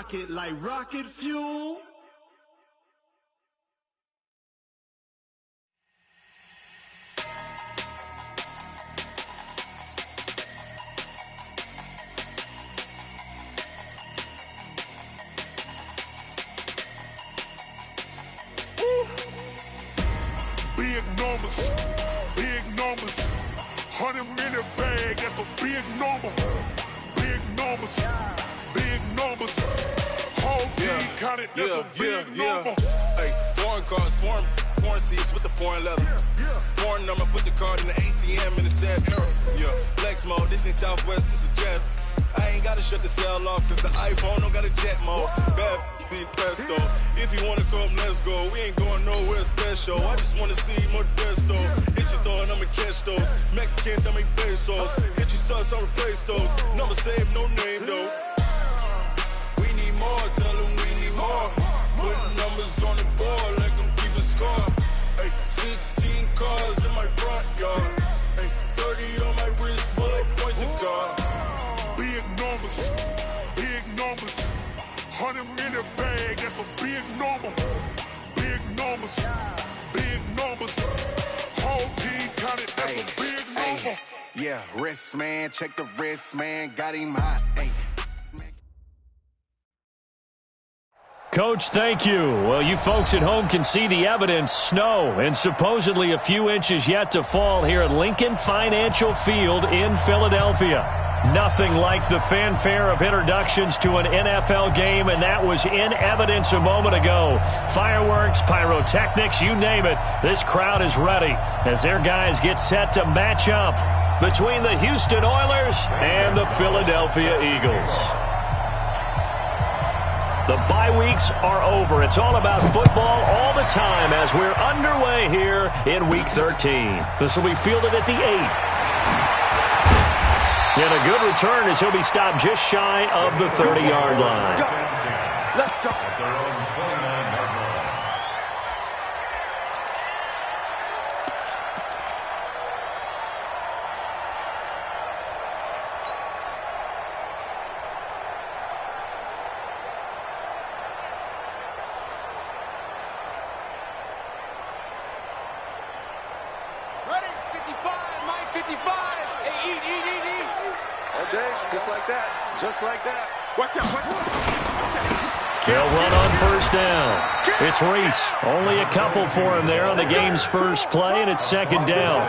rocket like rocket fuel. Big numbers, 100-minute bag, that's a big number. Big numbers, whole team counted, that's a big number. Hey, foreign cars, foreign seats with the foreign leather. Foreign number, put the card in the ATM in the sad era. Yeah, flex mode, this ain't Southwest, this is jet. I ain't gotta shut the cell off, cause the iPhone don't got a jet mode. Bad be presto. If you wanna come, let's go. We ain't going nowhere special. I just wanna see Modesto. Hit your thought, I'ma catch those. Mexican, I'ma make pesos. Hit your sus, I'll replace those. Number saved, no name though. We need more, tell them we need more. Putting numbers on the board like I'm keeping score. Hey, 16 cars in my front yard. Hey, 30 on my wrist, bullet points of God. Big numbers, 100-minute bag, that's a big number. Big numbers, whole team counted, that's a big number. Yeah, wrist man, check the wrist man, got him hot. Ay. Coach, thank you. Well, you folks at home can see the evidence. Snow and supposedly a few inches yet to fall here at Lincoln Financial Field in Philadelphia. Nothing like the fanfare of introductions to an NFL game, and that was in evidence a moment ago. Fireworks, pyrotechnics, you name it. This crowd is ready as their guys get set to match up between the Houston Oilers and the Philadelphia Eagles. The bye weeks are over. It's all about football all the time as we're underway here in Week 13. This will be fielded at the 8. And a good return as he'll be stopped just shy of the 30-yard line. Let's go. Ready? 55, Mike, 55. Hey, eat. All day, just like that. Watch out. They'll run on first down. It's Reese. Only a couple for him there on the game's first play, and it's second down.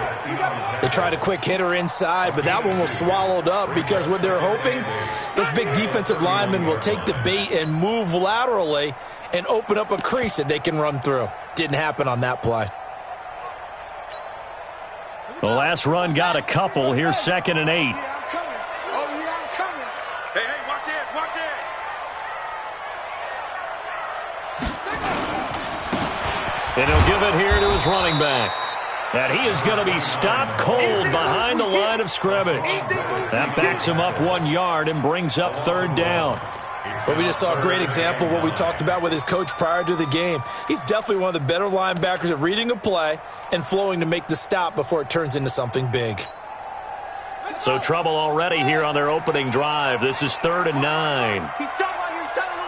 They tried a quick hitter inside, but that one was swallowed up because what they're hoping, those big defensive linemen will take the bait and move laterally and open up a crease that they can run through. Didn't happen on that play. The last run got a couple. Here's second and 8. I'm coming. Hey, watch it. And he'll give it here to his running back. And he is going to be stopped cold behind the line of scrimmage. That backs him up 1 yard and brings up third down. But we just saw a great example of what we talked about with his coach prior to the game. He's definitely one of the better linebackers at reading a play and flowing to make the stop before it turns into something big. So trouble already here on their opening drive. This is 3rd and 9. He's down right here. He's down on the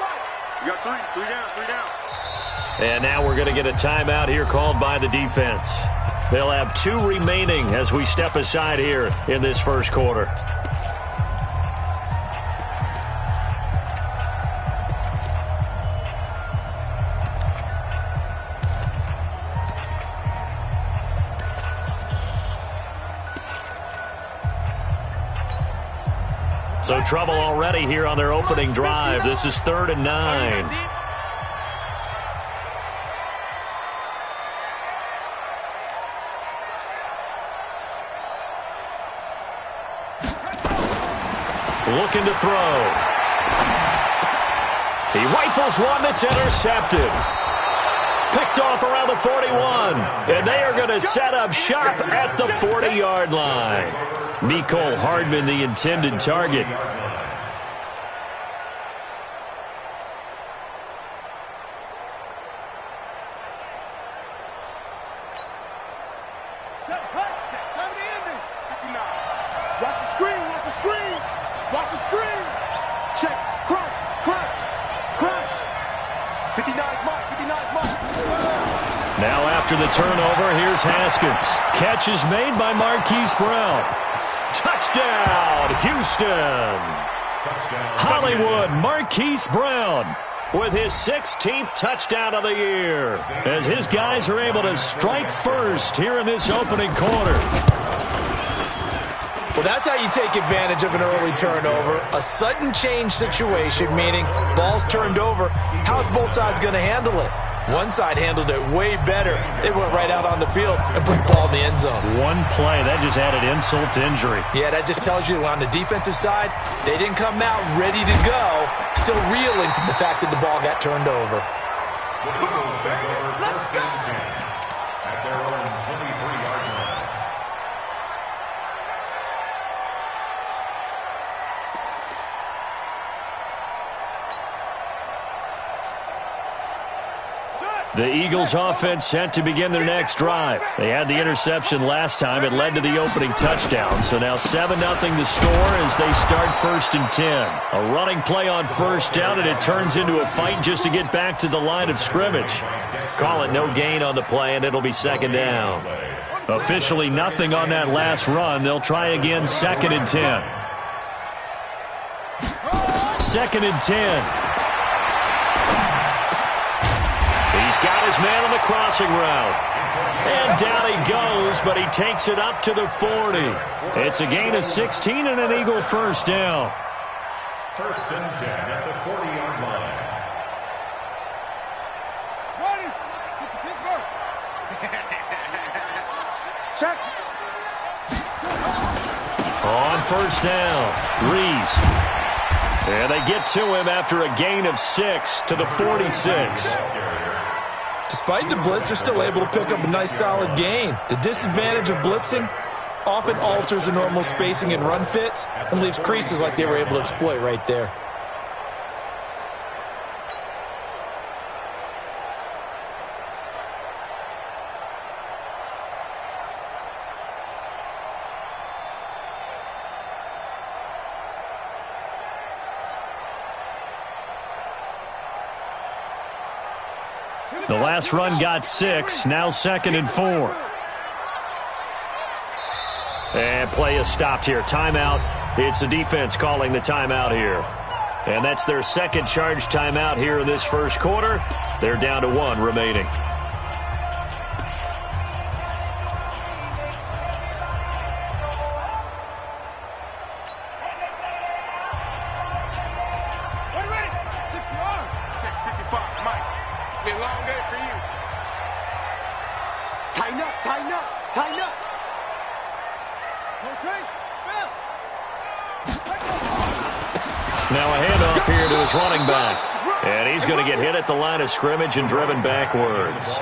right. You got three down. And now we're going to get a timeout here called by the defense. They'll have 2 remaining as we step aside here in this first quarter. So trouble already here on their opening drive. This is 3rd and 9. Looking to throw. He rifles one that's intercepted. Picked off around the 41. And they are going to set up shop at the 40-yard line. Mecole Hardman, the intended target. Watch the screen. Check. Crunch. Now after the turnover, here's Haskins. Catch is made by Marquise Brown. Touchdown, Houston. Hollywood, Marquise Brown with his 16th touchdown of the year as his guys are able to strike first here in this opening quarter. Well, that's how you take advantage of an early turnover. A sudden change situation, meaning ball's turned over. How's both sides going to handle it? One side handled it way better. They went right out on the field and put the ball in the end zone. One play, that just added insult to injury. Yeah, that just tells you on the defensive side, they didn't come out ready to go, still reeling from the fact that the ball got turned over. Let's go! At their own 23-yard line. The Eagles offense set to begin their next drive. They had the interception last time. It led to the opening touchdown. So now 7-0 the score as they start 1st and 10. A running play on first down, and it turns into a fight just to get back to the line of scrimmage. Call it no gain on the play, and it'll be 2nd down. Officially nothing on that last run. They'll try again 2nd and 10. 2nd and 10. He's got his man on the crossing route. And down he goes, but he takes it up to the 40. It's a gain of 16 and an Eagle first down. 1st and 10 at the 40-yard line. Ready? Kick the Pittsburgh. Check. On first down, Reese. And they get to him after a gain of 6 to the 46. Despite the blitz, they're still able to pick up a nice solid gain. The disadvantage of blitzing often alters the normal spacing and run fits and leaves creases like they were able to exploit right there. The last run got 6, now 2nd and 4. And play is stopped here. Timeout. It's the defense calling the timeout here. And that's their second charge timeout here in this first quarter. They're down to 1 remaining. Now a handoff here to his running back. And he's going to get hit at the line of scrimmage and driven backwards.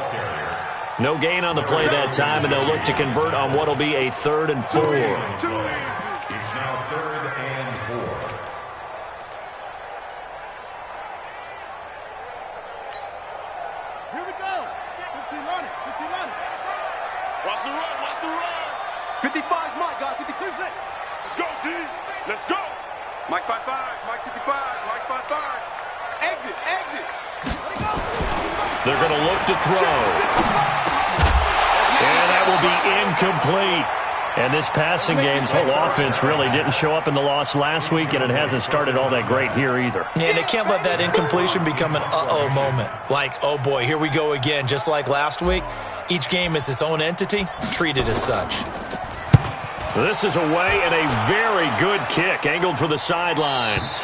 No gain on the play that time, and they'll look to convert on what will be a 3rd and 4. It's now 3rd and 4. Here we go. 15 on it. 15 on it. Watch the run. Watch the run. 55's Mike, guys. 52's it. Let's go, D. Let's go. Mike 5-5, Mike 55, Mike 5-5. Exit, exit. Let it go. They're going to look to throw. And that will be incomplete. And this passing game's whole offense really didn't show up in the loss last week, and it hasn't started all that great here either. Yeah, they can't let that incompletion become an uh-oh moment. Like, oh boy, here we go again. Just like last week, each game is its own entity, treated as such. This is away and a very good kick, angled for the sidelines.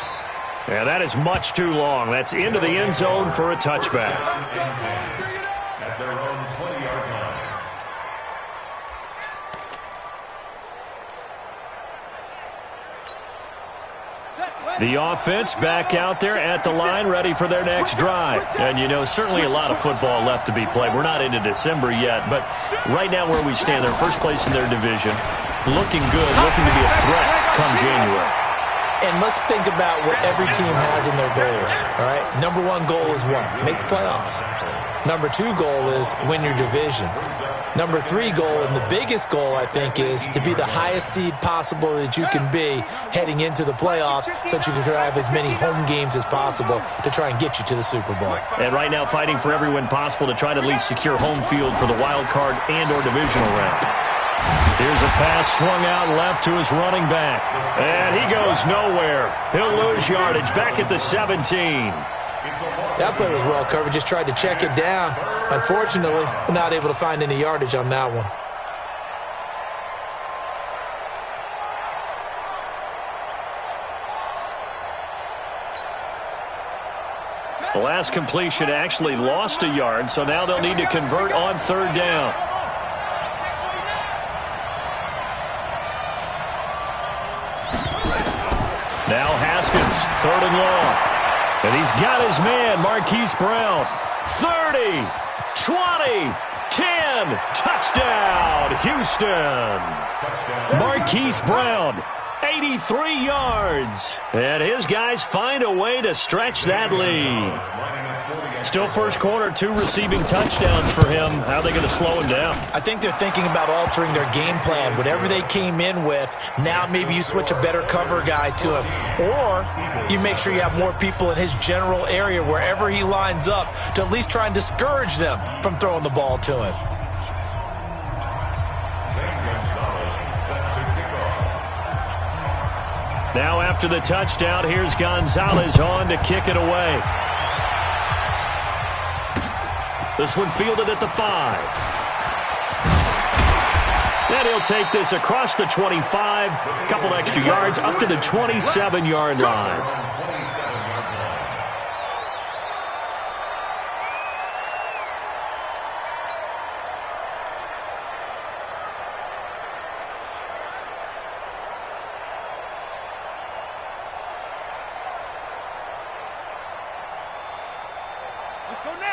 And that is much too long. That's into the end zone for a touchback. At their own 20-yard line. The offense back out there at the line, ready for their next drive. And, you know, certainly a lot of football left to be played. We're not into December yet, but right now where we stand, they're first place in their division. Looking good, looking to be a threat come January. And let's think about what every team has in their goals, all right? Number one goal is what? Make the playoffs. Number two goal is win your division. Number three goal, and the biggest goal, I think, is to be the highest seed possible that you can be heading into the playoffs so that you can have as many home games as possible to try and get you to the Super Bowl. And right now fighting for every win possible to try to at least secure home field for the wild card and or divisional round. Here's a pass swung out left to his running back. And he goes nowhere. He'll lose yardage back at the 17. That play was well covered. Just tried to check it down. Unfortunately, not able to find any yardage on that one. The last completion actually lost a yard, so now they'll need to convert on third down. Now Haskins, third and long. And he's got his man, Marquise Brown. 30, 20, 10, touchdown, Houston. Marquise Brown, 83 yards. And his guys find a way to stretch that lead. Still first quarter, 2 receiving touchdowns for him. How are they going to slow him down? I think they're thinking about altering their game plan. Whatever they came in with, now maybe you switch a better cover guy to him. Or you make sure you have more people in his general area wherever he lines up to at least try and discourage them from throwing the ball to him. Now after the touchdown, here's Gonzalez on to kick it away. This one fielded at the 5. Then he'll take this across the 25, couple extra yards, up to the 27-yard line.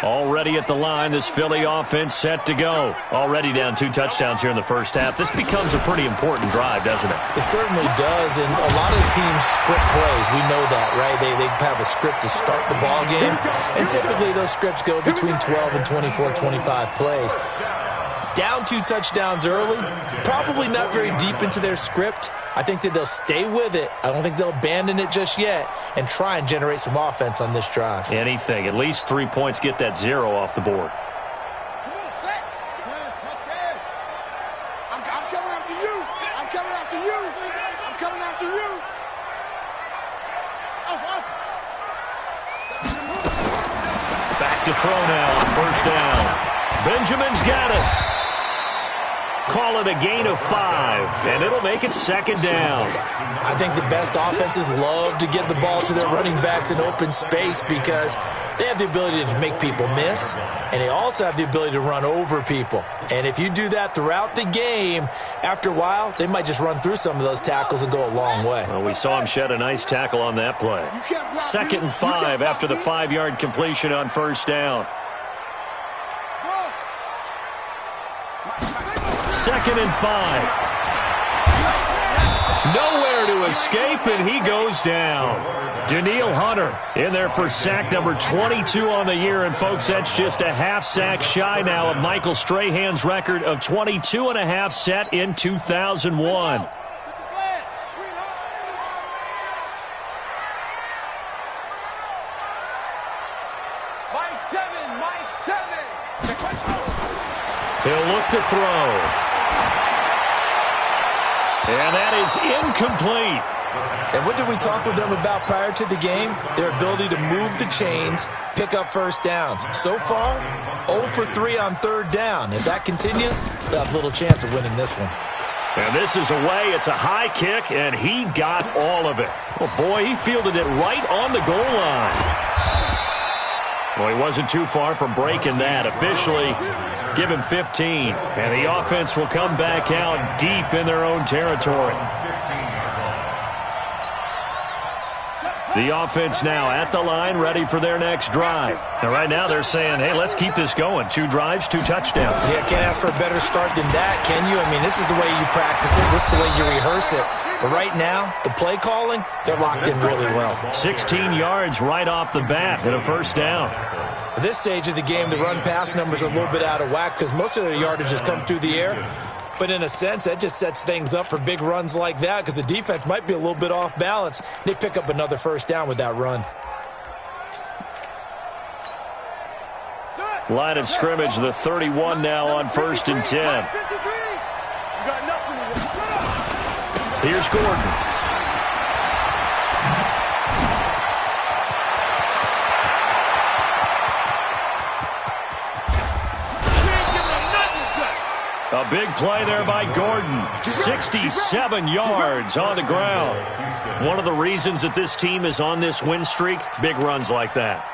Already at the line, this Philly offense set to go. Already down 2 touchdowns here in the first half. This becomes a pretty important drive, doesn't it? It certainly does, and a lot of teams script plays. We know that, right? They have a script to start the ball game, and typically those scripts go between 12 and 24, 25 plays. Down 2 touchdowns early, probably not very deep into their script. I think that they'll stay with it. I don't think they'll abandon it just yet and try and generate some offense on this drive. Anything. At least 3 points, get that 0 off the board. Come on, set. Let's go. I'm coming after you. I'm coming after you. I'm coming after you. Back to throw now on first down. Benjamin's got it. Call it a gain of 5, and it'll make it second down. I think the best offenses love to get the ball to their running backs in open space because they have the ability to make people miss, and they also have the ability to run over people. And if you do that throughout the game, after a while, they might just run through some of those tackles and go a long way. Well, we saw him shed a nice tackle on that play. Second and 5 after the 5-yard completion on first down. Second and 5. Nowhere to escape, and he goes down. Danielle Hunter in there for sack number 22 on the year. And, folks, that's just a half sack shy now of Michael Strahan's record of 22 and a half set in 2001. Mike 7. He'll look to throw. And that is incomplete. And what did we talk with them about prior to the game? Their ability to move the chains, pick up first downs. So far, 0 for 3 on third down. If that continues, they'll have little chance of winning this one. And this is away. It's a high kick, and he got all of it. Oh, boy, he fielded it right on the goal line. Well, he wasn't too far from breaking that. Officially, give him 15. And the offense will come back out deep in their own territory. The offense now at the line, ready for their next drive. And right now they're saying, hey, let's keep this going. 2 drives, 2 touchdowns. Yeah, can't ask for a better start than that, can you? I mean, this is the way you practice it. This is the way you rehearse it. But right now, the play calling, they're locked in really well. 16 yards right off the bat and a first down. At this stage of the game, the run-pass numbers are a little bit out of whack because most of their yardage has come through the air. But in a sense, that just sets things up for big runs like that because the defense might be a little bit off balance. They pick up another first down with that run. Line of scrimmage, the 31 now on 1st and 10. Here's Gordon. A big play there by Gordon. 67 yards on the ground. One of the reasons that this team is on this win streak, big runs like that.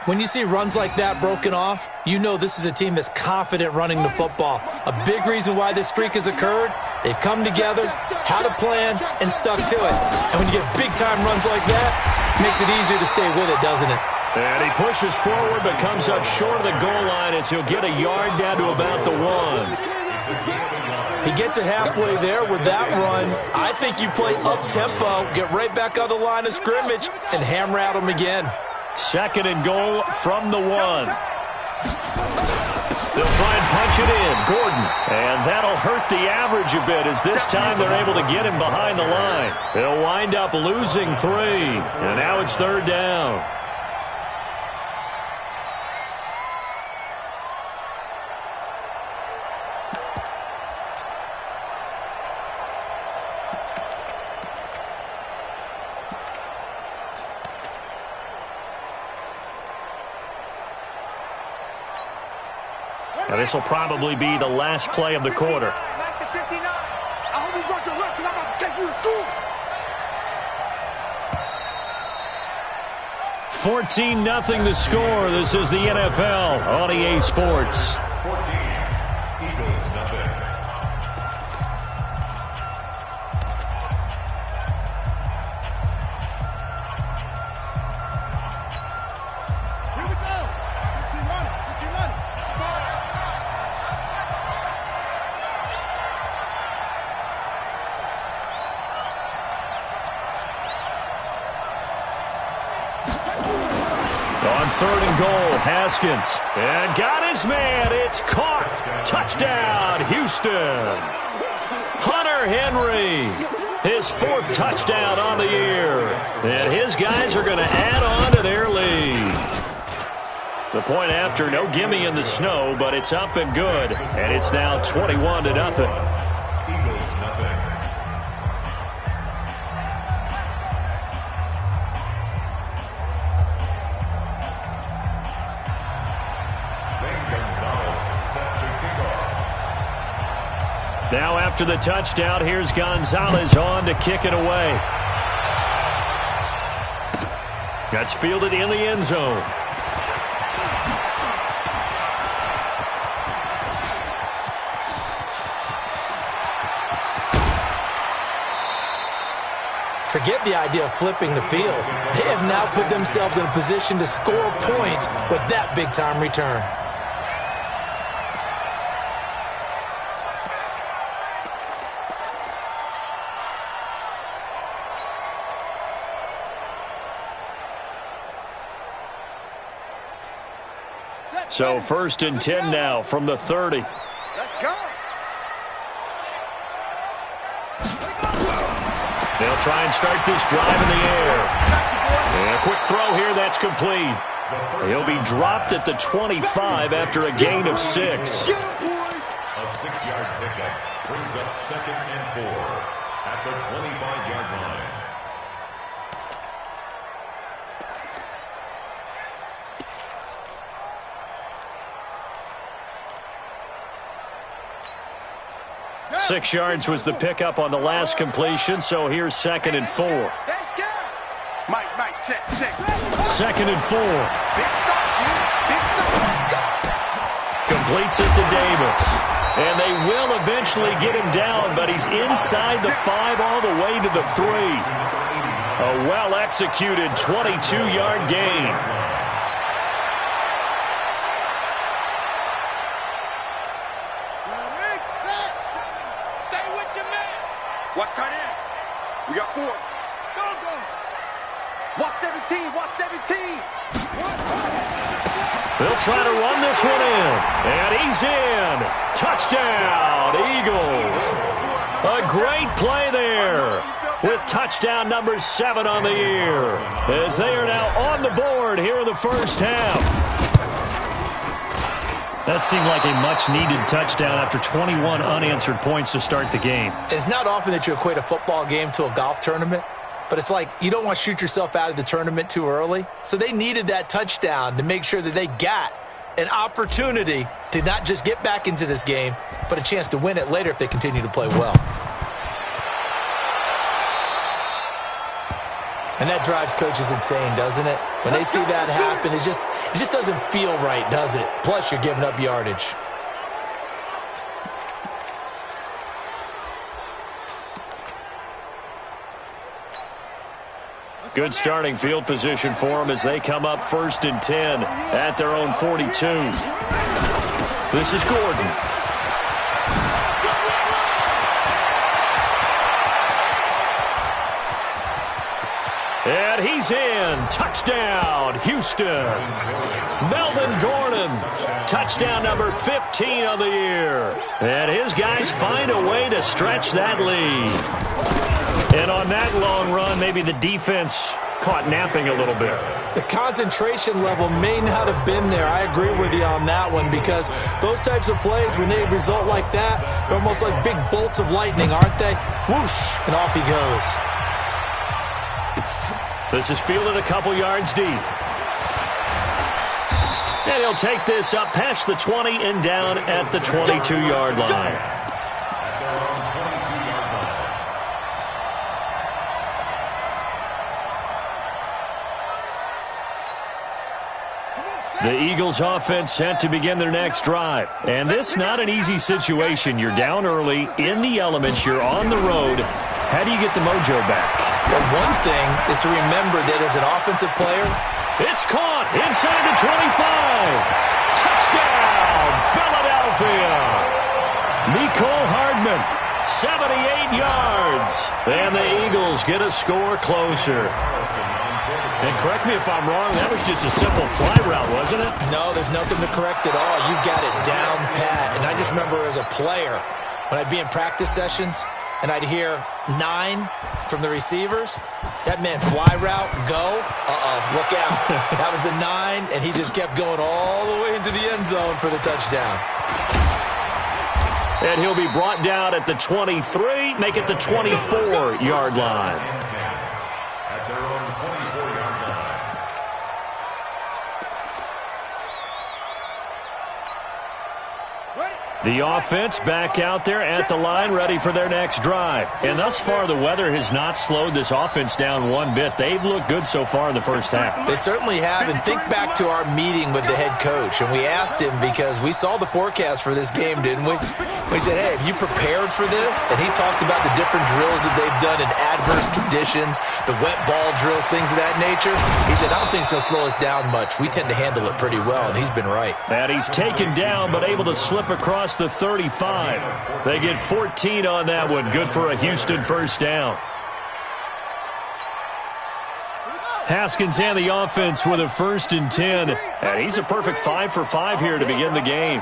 When you see runs like that broken off, you know this is a team that's confident running the football. A big reason why this streak has occurred, they've come together, had a plan, and stuck to it. And when you get big-time runs like that, it makes it easier to stay with it, doesn't it? And he pushes forward but comes up short of the goal line as he'll get a yard down to about the 1. He gets it halfway there with that run. I think you play up-tempo, get right back on the line of scrimmage, and hammer at him again. 2nd and goal from the 1. They'll try and punch it in. Gordon. And that'll hurt the average a bit as this time they're able to get him behind the line. They'll wind up losing 3. And now it's 3rd down. Now this will probably be the last play of the quarter. Back to 59. I hope you brought your lunch because I'm about to take you to school. 14-0 the score. This is the NFL on EA Sports. 14, Eagles nothing. Here we go. 15 running. 15 running. On 3rd and goal, Haskins. And got his man. It's caught. Touchdown, Houston. Hunter Henry. His 4th touchdown on the year. And his guys are going to add on to their lead. The point after, no gimme in the snow, but it's up and good. And it's now 21-0. Eagles nothing. Now after the touchdown, here's Gonzalez on to kick it away. That's fielded in the end zone. Forget the idea of flipping the field. They have now put themselves in a position to score points with that big-time return. So 1st and 10 now from the 30. Let's go. They'll try and start this drive in the air. And a quick throw here, that's complete. He'll be dropped at the 25 after a gain of 6. A 6-yard pickup brings up 2nd and 4 at the 25-yard line. Six yards was the pickup on the last completion, so here's 2nd and 4. Mike, check. 2nd and 4. Completes it to Davis. And they will eventually get him down, but he's inside the 5 all the way to the 3. A well-executed 22-yard gain. What's tight end? 17. Watch 17. They'll try to run this one in. And he's in. Touchdown, Eagles. A great play there with touchdown number 7 on the year as they are now on the board here in the first half. That seemed like a much-needed touchdown after 21 unanswered points to start the game. It's not often that you equate a football game to a golf tournament, but it's like you don't want to shoot yourself out of the tournament too early. So they needed that touchdown to make sure that they got an opportunity to not just get back into this game, but a chance to win it later if they continue to play well. And that drives coaches insane, doesn't it? When they see that happen, it just doesn't feel right, does it? Plus, you're giving up yardage. Good starting field position for them as they come up 1st and 10 at their own 42. This is Gordon. And he's in. Touchdown, Houston. Melvin Gordon. Touchdown number 15 of the year. And his guys find a way to stretch that lead. And on that long run, maybe the defense caught napping a little bit. The concentration level may not have been there. I agree with you on that one because those types of plays, when they result like that, they're almost like big bolts of lightning, aren't they? Whoosh, and off he goes. This is fielded a couple yards deep. And he'll take this up past the 20 and down at the 22-yard line. The Eagles offense set to begin their next drive. And this not an easy situation. You're down early, in the elements, you're on the road. How do you get the mojo back? Well, one thing is to remember that as an offensive player, it's caught inside the 25. Touchdown, Philadelphia. Nicole Hardman, 78 yards. And the Eagles get a score closer. And correct me if I'm wrong, that was just a simple fly route, wasn't it? No, there's nothing to correct at all. You got it down pat. And I just remember as a player, when I'd be in practice sessions, and I'd hear 9 from the receivers, that meant fly route, go, look out. That was the 9, and he just kept going all the way into the end zone for the touchdown. And he'll be brought down at the 23, make it the 24-yard line. At their own 24-yard line. The offense back out there at the line, ready for their next drive. And thus far, the weather has not slowed this offense down one bit. They've looked good so far in the first half. They certainly have. And think back to our meeting with the head coach. And we asked him because we saw the forecast for this game, didn't we? We said, hey, have you prepared for this? And he talked about the different drills that they've done in adverse conditions, the wet ball drills, things of that nature. He said, I don't think it's going to slow us down much. We tend to handle it pretty well, and he's been right. And he's taken down but able to slip across the 35. They get 14 on that one. Good for a Houston first down. Haskins and the offense with a 1st and 10. And he's a perfect 5 for 5 here to begin the game.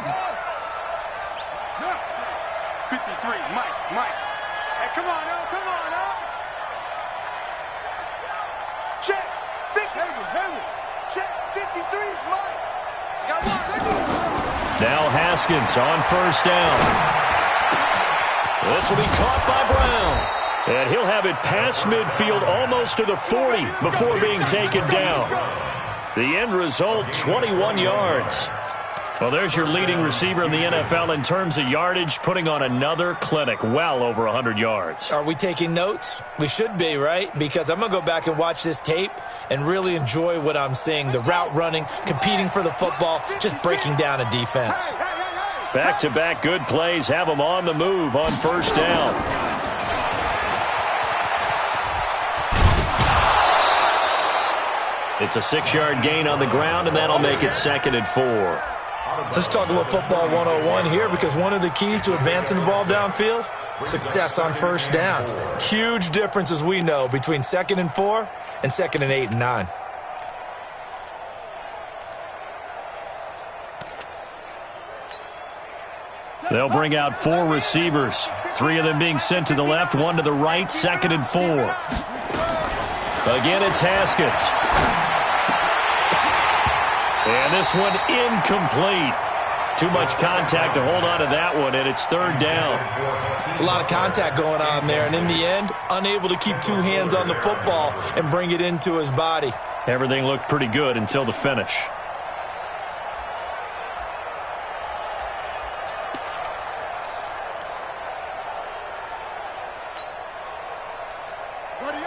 53, Mike. Hey, come on now. Check. 50. Check. 53's Mike. Got 1 second. Now Haskins on 1st down. This will be caught by Brown. And he'll have it past midfield almost to the 40 before being taken down. The end result, 21 yards. Well, there's your leading receiver in the NFL in terms of yardage, putting on another clinic, well over 100 yards. Are we taking notes? We should be, right? Because I'm going to go back and watch this tape and really enjoy what I'm seeing. The route running, competing for the football, just breaking down a defense. Back-to-back good plays have them on the move on 1st down. It's a 6-yard gain on the ground, and that'll make it 2nd and 4. Let's talk a little football 101 here because one of the keys to advancing the ball downfield, success on 1st down. Huge difference, as we know, between 2nd and 4 and 2nd and 8 and 9. They'll bring out 4 receivers, 3 of them being sent to the left, 1 to the right, 2nd and 4. Again, it's Haskins. And this one incomplete. Too much contact to hold on to that one, and it's 3rd down. It's a lot of contact going on there, and in the end, unable to keep 2 hands on the football and bring it into his body. Everything looked pretty good until the finish.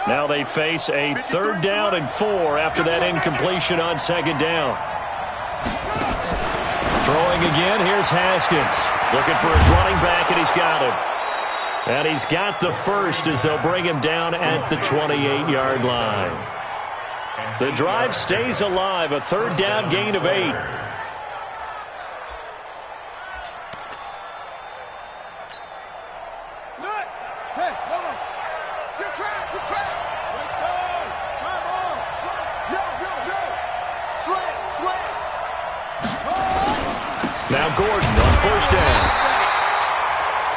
Now they face a 3rd down and 4 after that incompletion on 2nd down. Throwing again, here's Haskins. Looking for his running back, and he's got him. And he's got the first as they'll bring him down at the 28-yard line. The drive stays alive, a 3rd down gain of 8. Now Gordon on 1st down.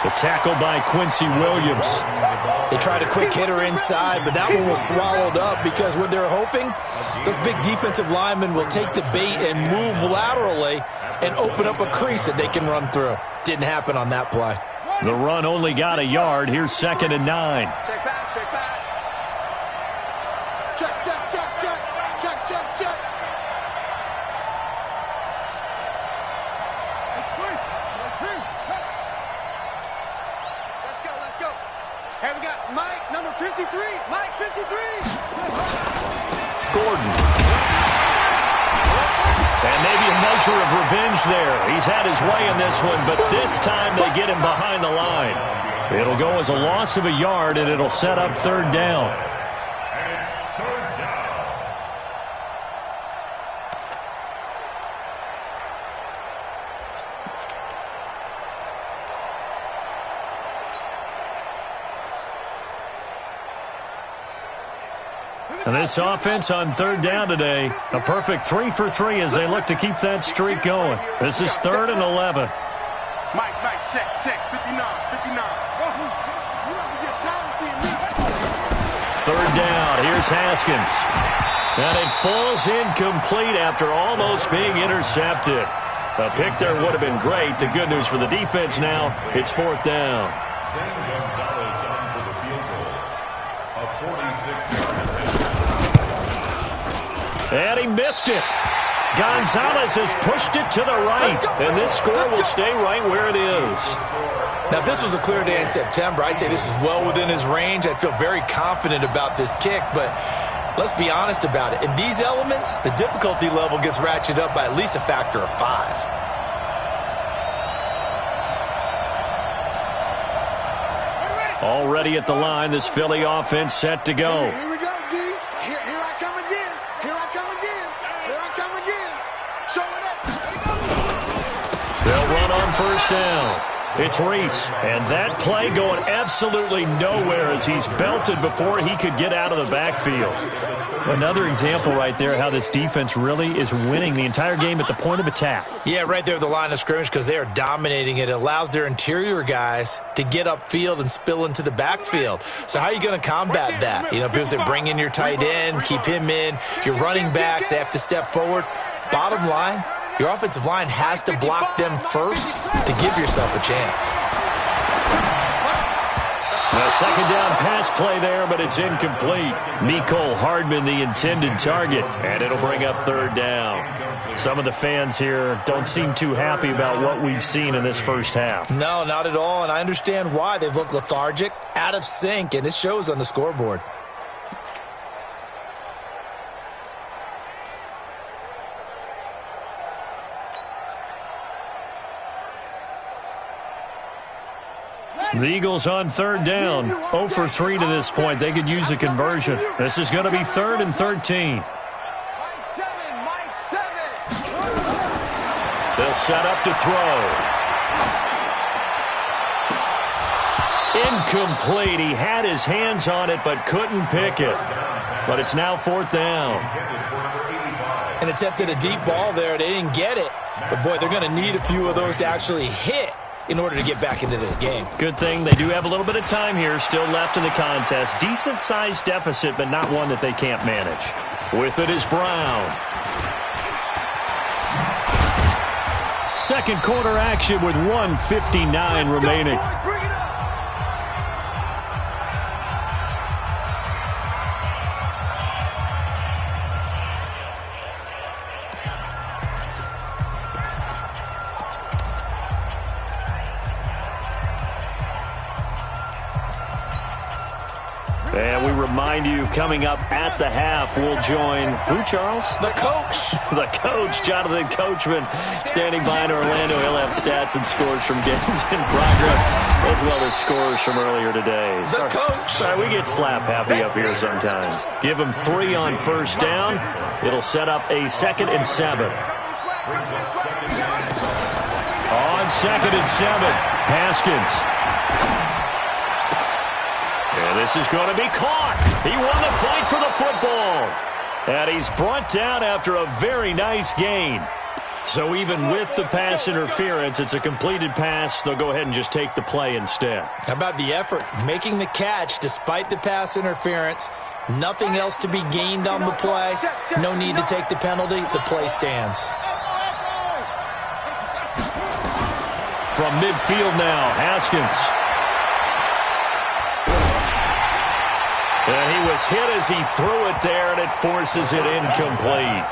The tackle by Quincy Williams. They tried a quick hitter inside, but that one was swallowed up because what they're hoping, those big defensive linemen will take the bait and move laterally and open up a crease that they can run through. Didn't happen on that play. The run only got a yard. Here's 2nd and 9. Check back, check back. Check, check, check, check. Check, check, check. Let's go, let's go. Hey, we got Mike, number 53. Mike, 53. Gordon. And maybe a measure of revenge there. He's had his way in this one, but this time they get him behind the line. It'll go as a loss of a yard, and it'll set up 3rd down. And this offense on 3rd down today, a perfect 3 for 3 as they look to keep that streak going. This is 3rd and 11. Mike, check, check, 59, 59. 3rd down, here's Haskins. And it falls incomplete after almost being intercepted. A pick there would have been great. The good news for the defense now, it's 4th down. And he missed it. Gonzalez has pushed it to the right, and this score will stay right where it is. Now, if this was a clear day in September, I'd say this is well within his range. I'd feel very confident about this kick, but let's be honest about it. In these elements, the difficulty level gets ratcheted up by at least a factor of 5. Already at the line, this Philly offense set to go. Here we go, D. Here I come again. Here I come again. Here I come again. Show it up. They'll run on 1st down. It's Reese, and that play going absolutely nowhere as he's belted before he could get out of the backfield. Another example right there how this defense really is winning the entire game at the point of attack. Yeah, right there at the line of scrimmage because they are dominating it. It allows their interior guys to get upfield and spill into the backfield. So how are you going to combat that? You know, people say bring in your tight end, keep him in. Your running backs, they have to step forward. Bottom line, your offensive line has to block them first to give yourself a chance. A 2nd down pass play there, but it's incomplete. Mecole Hardman, the intended target, and it'll bring up 3rd down. Some of the fans here don't seem too happy about what we've seen in this first half. No, not at all, and I understand why. They've looked lethargic, out of sync, and it shows on the scoreboard. The Eagles on 3rd down. 0 for 3 to this point. They could use a conversion. This is going to be 3rd and 13. They'll set up to throw. Incomplete. He had his hands on it but couldn't pick it. But it's now 4th down. And attempted a deep ball there. They didn't get it. But, boy, they're going to need a few of those to actually hit in order to get back into this game. Good thing they do have a little bit of time here still left in the contest. Decent-sized deficit, but not one that they can't manage. With it is Brown. Second quarter action with 1:59 remaining. And we remind you, coming up at the half, we'll join who, Charles? The coach. The coach, Jonathan Coachman, standing by in Orlando. He'll have stats and scores from games in progress, as well as scores from earlier today. The coach. Sorry, we get slap happy up here sometimes. Give him 3 on first down. It'll set up a 2nd and 7. On 2nd and 7, Haskins. And this is going to be caught. He won the fight for the football. And he's brought down after a very nice gain. So even with the pass interference, it's a completed pass. They'll go ahead and just take the play instead. How about the effort? Making the catch despite the pass interference. Nothing else to be gained on the play. No need to take the penalty. The play stands. From midfield now, Haskins. And he was hit as he threw it there, and it forces it incomplete.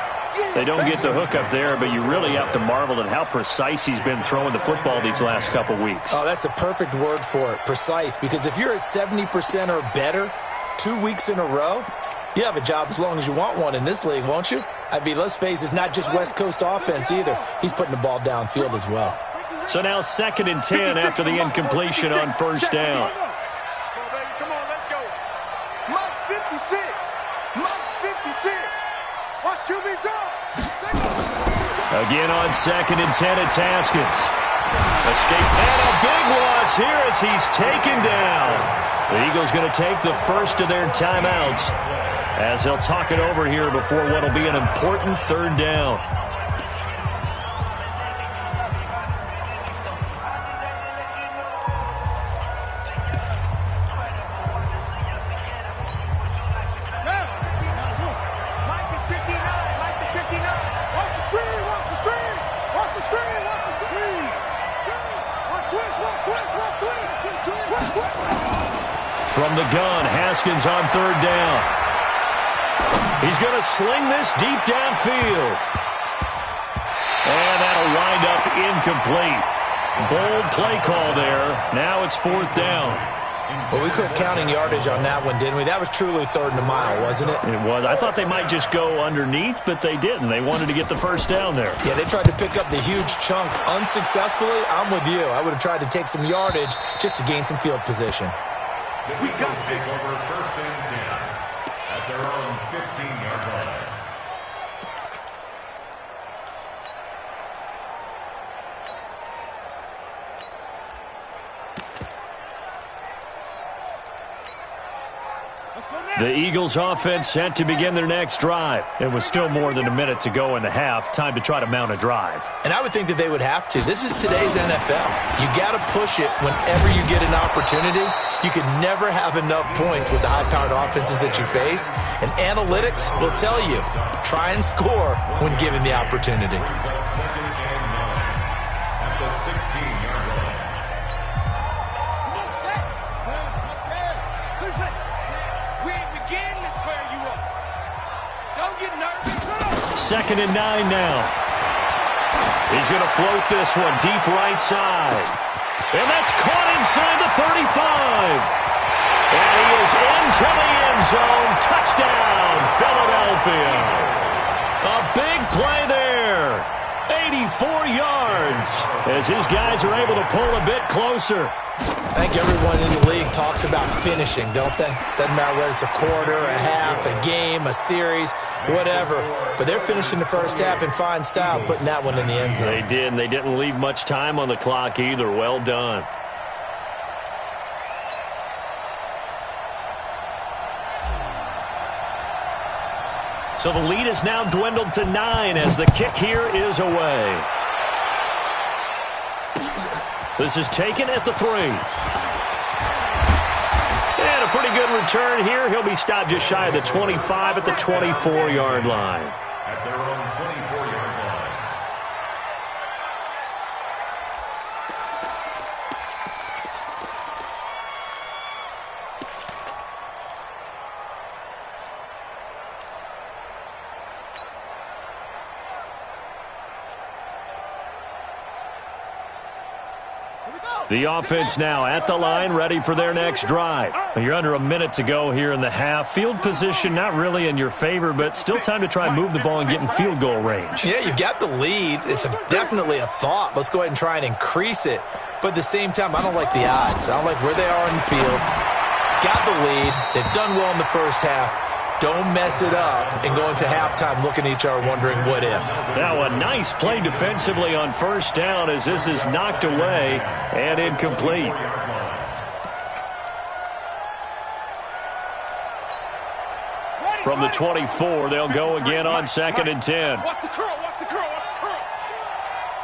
They don't get the hook up there, but you really have to marvel at how precise he's been throwing the football these last couple weeks. Oh, that's a perfect word for it, precise, because if you're at 70% or better 2 weeks in a row, you have a job as long as you want one in this league, won't you? I mean, let's face it, it's not just West Coast offense either. He's putting the ball downfield as well. So now 2nd and 10 after the incompletion on first down. Again on 2nd and 10, it's Haskins. Escape and a big loss here as he's taken down. The Eagles going to take the first of their timeouts as they'll talk it over here before what will be an important 3rd down. From the gun, Haskins on 3rd down. He's going to sling this deep downfield. And that'll wind up incomplete. Bold play call there. Now it's 4th down. Well, we quit counting yardage on that one, didn't we? That was truly 3rd and a mile, wasn't it? It was. I thought they might just go underneath, but they didn't. They wanted to get the first down there. Yeah, they tried to pick up the huge chunk unsuccessfully. I'm with you. I would have tried to take some yardage just to gain some field position. We got to take over 1st and 10 at their own 15-yard line. The Eagles offense set to begin their next drive. It was still more than a minute to go in the half. Time to try to mount a drive. And I would think that they would have to. This is today's NFL. You got to push it whenever you get an opportunity. You can never have enough points with the high-powered offenses that you face. And analytics will tell you, try and score when given the opportunity. At the 16-yard line. Second and 9 now. He's going to float this one deep right side. And that's caught inside the 35. And he is into the end zone. Touchdown, Philadelphia. A big play there. 84 yards as his guys are able to pull a bit closer. I think everyone in the league talks about finishing, don't they? Doesn't matter whether it's a quarter, a half, a game, a series, whatever. But they're finishing the first half in fine style, putting that one in the end zone. They did, and they didn't leave much time on the clock either. Well done. So the lead is now dwindled to 9 as the kick here is away. This is taken at the 3. And a pretty good return here. He'll be stopped just shy of the 25 at the 24-yard line. At their own 24-yard line. The offense now at the line, ready for their next drive. You're under a minute to go here in the half. Field position not really in your favor, but still time to try and move the ball and get in field goal range. Yeah, you got the lead. It's definitely a thought. Let's go ahead and try and increase it. But at the same time, I don't like the odds. I don't like where they are in the field. Got the lead. They've done well in the first half. Don't mess it up and go into halftime looking at each other wondering what if. Now a nice play defensively on first down as this is knocked away and incomplete. From the 24, they'll go again on 2nd and 10. Watch the curl, watch the curl, watch the curl.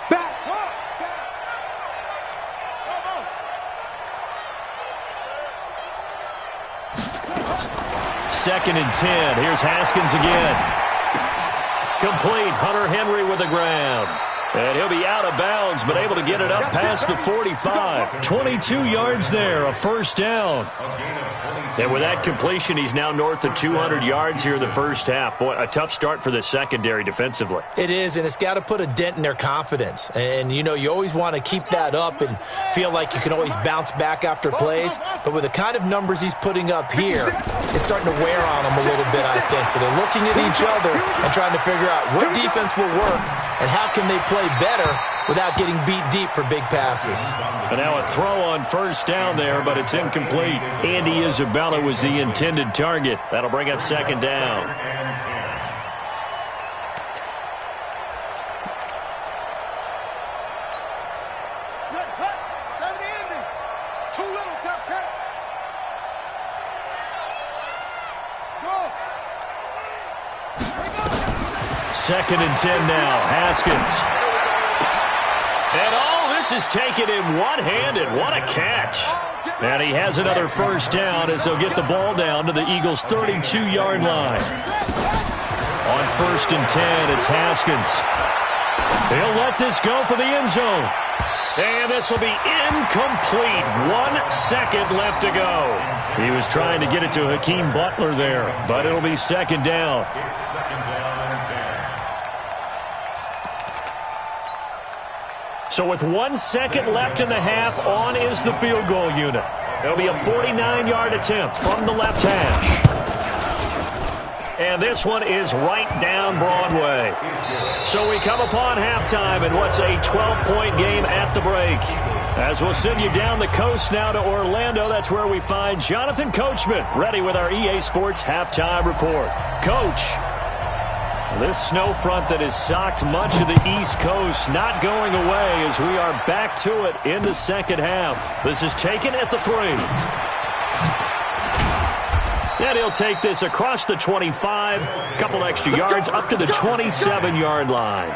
Back. 2nd and 10. Here's Haskins again. Complete. Hunter Henry with the ground. And he'll be out of bounds, but able to get it up past the 45. 22 yards there, a first down. And with that completion, he's now north of 200 yards here in the first half. Boy, a tough start for the secondary defensively. It is, and it's got to put a dent in their confidence. And, you know, you always want to keep that up and feel like you can always bounce back after plays. But with the kind of numbers he's putting up here, it's starting to wear on them a little bit, I think. So they're looking at each other and trying to figure out what defense will work and how can they play better without getting beat deep for big passes. And now a throw on first down there, but it's incomplete. Andy Isabella was the intended target. That'll bring up 2nd down. Too little, cut. Go. 2nd and 10 now. Haskins. And this is taken in one-handed. What a catch. And he has another first down as they'll get the ball down to the Eagles' 32-yard line. On 1st and 10, it's Haskins. He'll let this go for the end zone. And this will be incomplete. 1 second left to go. He was trying to get it to Hakeem Butler there, but it'll be 2nd down. It's 2nd down and 10. So with 1 second left in the half, on is the field goal unit. It'll be a 49-yard attempt from the left hash. And this one is right down Broadway. So we come upon halftime in what's a 12-point game at the break. As we'll send you down the coast now to Orlando, that's where we find Jonathan Coachman, ready with our EA Sports halftime report. Coach, this snow front that has socked much of the East Coast not going away as we are back to it in the second half. This is taken at the 3. And he'll take this across the 25, a couple extra yards up to the 27-yard line.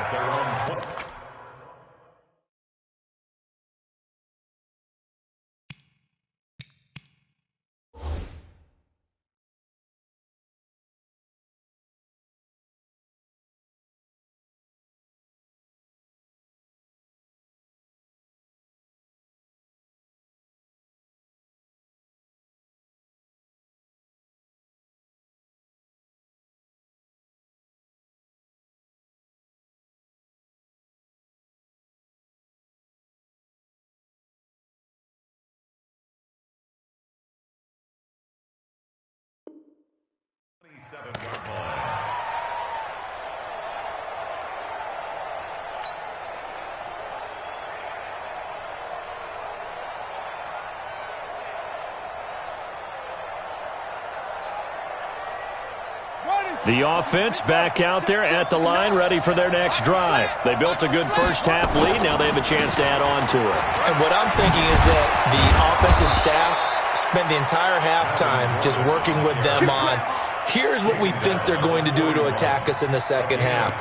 The offense back out there at the line, ready for their next drive. They built a good first-half lead. Now they have a chance to add on to it. And what I'm thinking is that the offensive staff spent the entire halftime just working with them on Here's what we think they're going to do to attack us in the second half.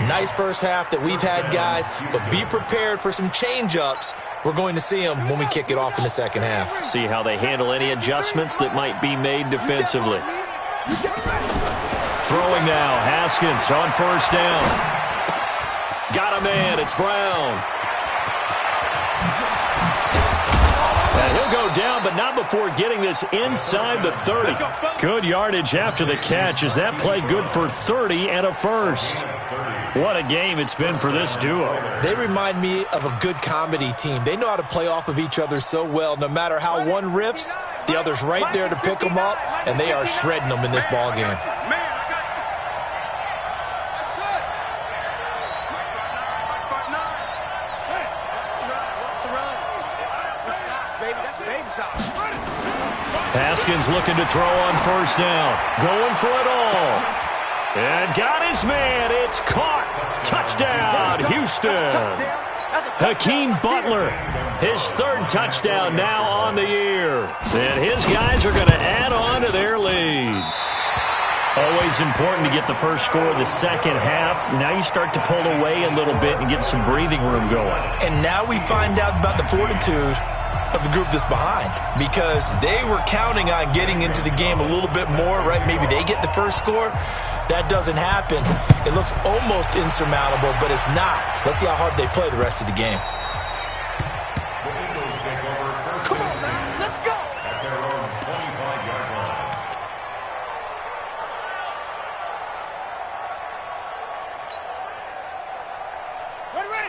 Nice first half that we've had, guys, but be prepared for some change-ups. We're going to see them when we kick it off in the second half. See how they handle any adjustments that might be made defensively. Throwing now, Haskins on first down. Got a man, it's Brown. And he'll go down, but not before getting this inside the 30. Good yardage after the catch. Is that play good for 30 and a first? What a game it's been for this duo. They remind me of a good comedy team. They know how to play off of each other so well. No matter how one riffs, the other's right there to pick them up, and they are shredding them in this ball game. Haskins looking to throw on first down. Going for it all. And got his man. It's caught. Touchdown, Houston. Hakeem Butler, his third touchdown now on the year. And his guys are going to add on to their lead. Always important to get the first score of the second half. Now you start to pull away a little bit and get some breathing room going. And now we find out about the fortitude of the group that's behind, because they were counting on getting into the game a little bit more, right? Maybe they get the first score. That doesn't happen. It looks almost insurmountable, but it's not. Let's see how hard they play the rest of the game. Come on, man. Let's go. At their own 25-yard line.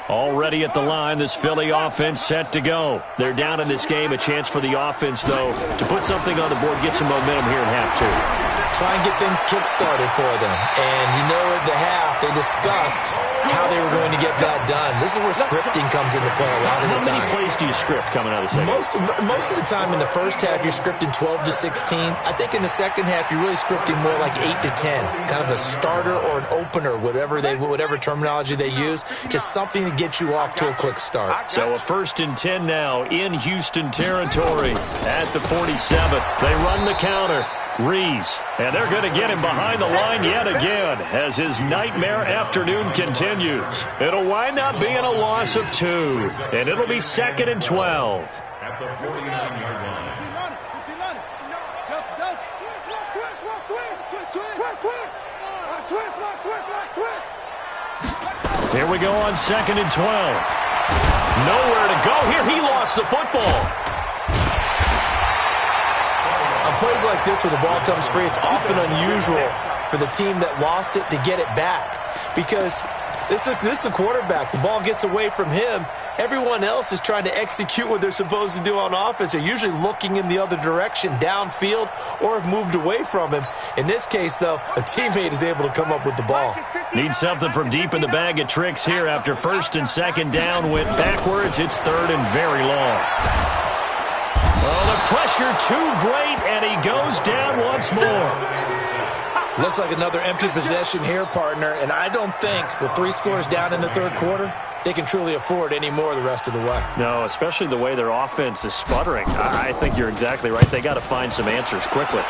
Already at the line, this Philly offense set to go. They're down in this game. A chance for the offense, though, to put something on the board, get some momentum here in half two. Try and get things kick-started for them. And you know at the half, they discussed how they were going to get that done. This is where scripting comes into play a lot of the time. How many plays do you script coming out of the second? Most of the time in the first half, you're scripting 12 to 16. I think in the second half, you're really scripting more like 8 to 10. Kind of a starter or an opener, whatever terminology they use. Just something to get you off to a quick start. So a 1st and 10 now in Houston territory at the 47. They run the counter. Rees, and they're going to get him behind the line yet again as his nightmare afternoon continues. It'll wind up being a loss of 2, and it'll be 2nd and 12. At the 49-yard line. Here we go on 2nd and 12. Nowhere to go here. He lost the football. On plays like this where the ball comes free, it's often unusual for the team that lost it to get it back, because this is the quarterback. The ball gets away from him. Everyone else is trying to execute what they're supposed to do on offense. They're usually looking in the other direction, downfield, or have moved away from him. In this case, though, a teammate is able to come up with the ball. Need something from deep in the bag of tricks here after 1st and 2nd down. Went backwards. It's 3rd and very long. Oh, the pressure too great, and he goes down once more. Looks like another empty possession here, partner, and I don't think with 3 scores down in the third quarter, they can truly afford any more the rest of the way. No, especially the way their offense is sputtering. I think you're exactly right. They got to find some answers quickly.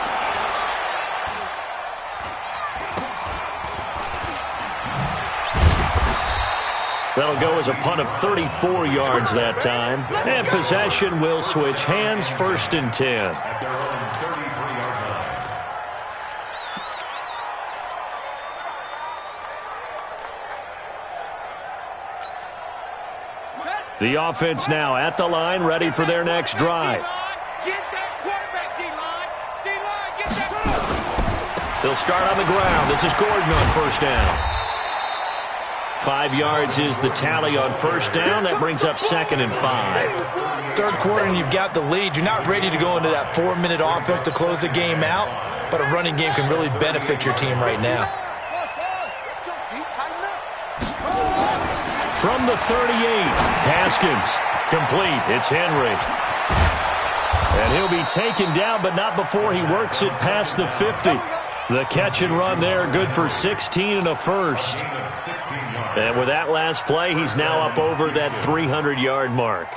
That'll go as a punt of 34 yards that time. And possession will switch hands, 1st and 10. At their own 33-yard line. The offense now at the line, ready for their next drive. They'll start on the ground. This is Gordon on first down. 5 yards is the tally on first down. That brings up 2nd and 5. Third quarter and you've got the lead. You're not ready to go into that 4-minute offense to close the game out, but a running game can really benefit your team right now. From the 38, Haskins. Complete. It's Henry. And he'll be taken down, but not before he works it past the 50. The catch and run there, good for 16 and a first. And with that last play, he's now up over that 300-yard mark.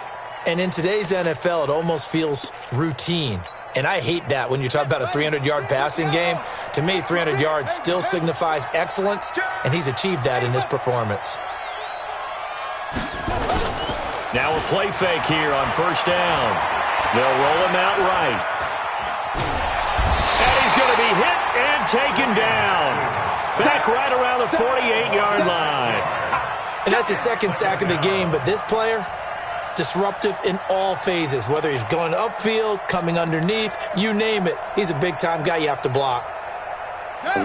And in today's NFL, it almost feels routine. And I hate that when you talk about a 300-yard passing game. To me, 300 yards still signifies excellence, and he's achieved that in this performance. Now a play fake here on first down. They'll roll him out right. And he's going to be hit and taken down. Back right around the 48-yard line. And that's his second sack of the game, but this player, disruptive in all phases, whether he's going upfield, coming underneath, you name it. He's a big-time guy you have to block.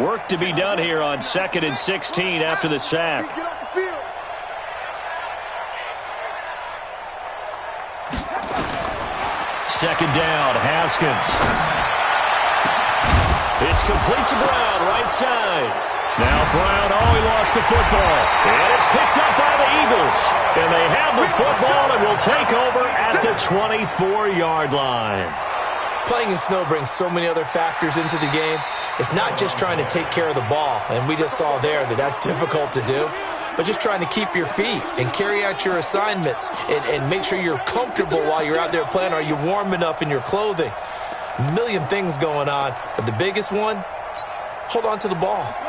Work to be done here on 2nd and 16 after the sack. Get off the field. Second down, Haskins. It's complete to Brown, right side. Now Brown, he lost the football. And it's picked up by the Eagles. And they have the football and will take over at the 24-yard line. Playing in snow brings so many other factors into the game. It's not just trying to take care of the ball, and we just saw there that that's difficult to do, but just trying to keep your feet and carry out your assignments and make sure you're comfortable while you're out there playing. Are you warm enough in your clothing? A million things going on, but the biggest one, hold on to the ball. They're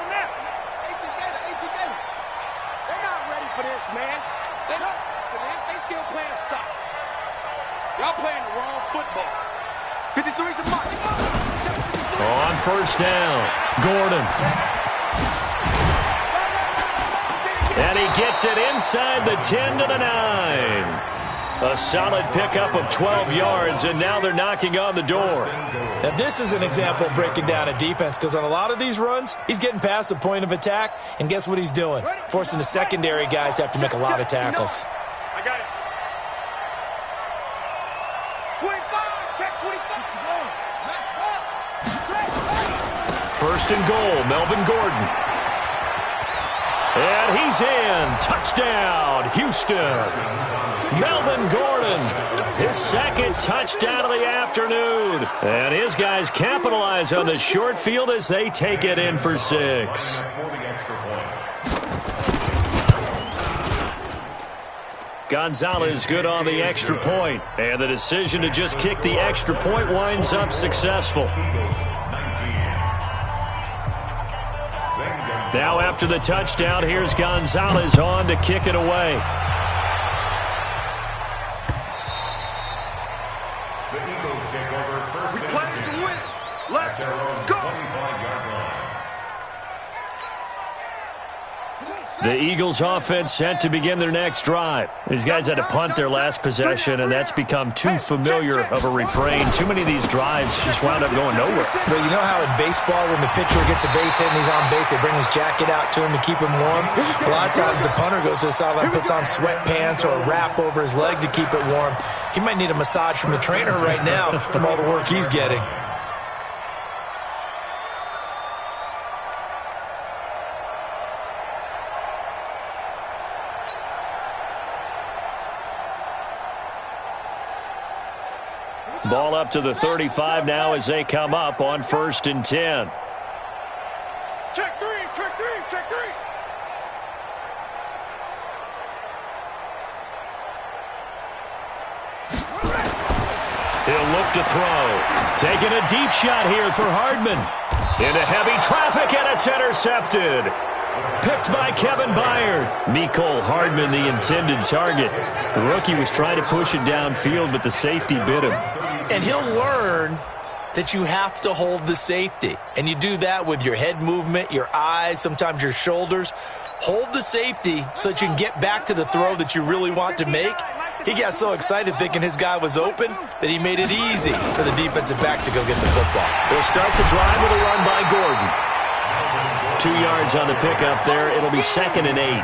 not ready for this, man. They're not for this. They still playing soccer. Y'all playing the wrong football. 53's the mark. On first down, Gordon. And he gets it inside the 10 to the 9. A solid pickup of 12 yards, and now they're knocking on the door. Now, this is an example of breaking down a defense, because on a lot of these runs, he's getting past the point of attack, and guess what he's doing? Forcing the secondary guys to have to make a lot of tackles. I got it. 25, check 25. First and goal, Melvin Gordon. And he's in. Touchdown, Houston. Melvin Gordon, his second touchdown of the afternoon. And his guys capitalize on the short field as they take it in for 6. Gonzalez good on the extra point. And the decision to just kick the extra point winds up successful. Now after the touchdown, here's Gonzalez on to kick it away. The Eagles take over first and 10. To win. Let's go. 25-yard line. The Eagles offense set to begin their next drive. These guys had to punt their last possession, and that's become too familiar of a refrain. Too many of these drives just wound up going nowhere. Well, you know how in baseball, when the pitcher gets a base hit and he's on base, they bring his jacket out to him to keep him warm? A lot of times the punter goes to the sideline, puts on sweatpants or a wrap over his leg to keep it warm. He might need a massage from the trainer right now from all the work he's getting. Ball up to the 35 now as they come up on first and 10. Check three, check three, check three. He'll look to throw. Taking a deep shot here for Hardman. Into heavy traffic, and it's intercepted. Picked by Kevin Byard. Mecole Hardman, the intended target. The rookie was trying to push it downfield, but the safety bit him. And he'll learn that you have to hold the safety. And you do that with your head movement, your eyes, sometimes your shoulders. Hold the safety so that you can get back to the throw that you really want to make. He got so excited thinking his guy was open that he made it easy for the defensive back to go get the football. They'll start the drive with a run by Gordon. 2 yards on the pickup there. It'll be 2nd and 8.